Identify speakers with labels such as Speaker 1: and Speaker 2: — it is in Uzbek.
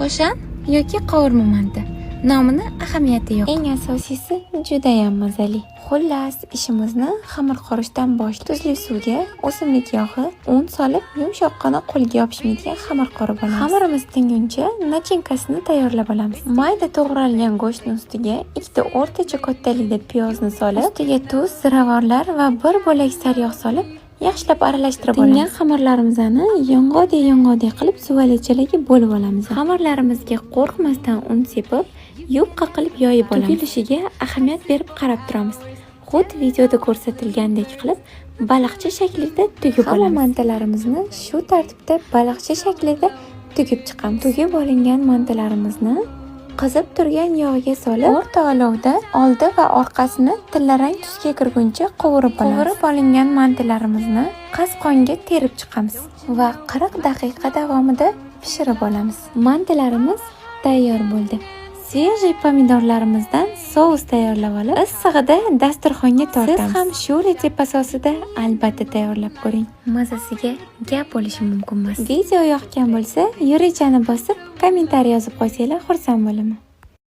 Speaker 1: Qo'shan yoki qovurma manti. Nomini ahamiyati yo'q.
Speaker 2: Eng asosiysi judayam mazali. Xullas, ishimizni xamir qorishdan boshlab tuzli suvga o'simlik yog'i, un solib, yumshoqqina qo'lga yopishmaydigan xamir qorib olamiz. Xamirimiz tinguncha nachinkasini tayyorlab olamiz. Mayda to'g'ralgan go'shtning ustiga ikkita o'rtacha kattalikda piyozni solib, ustiga tuz, ziravorlar va bir bo'lak sariyog' solib, yaxshilab aralashtirib olamiz. Tingan xamirlarimizni yong'oq qilib suvalchalarga bo'lib olamiz. Xamirlarimizga qo'rqmasdan un sepib, yupqa qilib yoyib olamiz. To'kilishiga ahamiyat berib qarab turamiz. Xuddi videoda ko'rsatilgandek qilib baliqcha shaklida tugib olamiz. Hamma mantalarimizni shu tartibda baliqcha shaklida tugib chiqamiz. Tugib olingan mantalarimizni qizib turgan yog'ga solib, o'rta olovda oldi va orqasini tillarang tusga kirguncha qovurib olamiz. Qovurib olingan mantalarimizni qasqonga terib chiqamiz va 40 daqiqa davomida pishirib olamiz. Mantalarimiz tayyor bo'ldi. Svejiy pomidorlarimizdan sous tayyorlab olib, issig'ida dasturxonga tortamiz. Siz ham shu retsept asosida albatta tayyorlab ko'ring. Mazasiga gap bo'lishi mumkin emas. Video yoqgan bo'lsa, yurichani bosib, kommentariy yozib qo'ysanglar xursand bo'laman.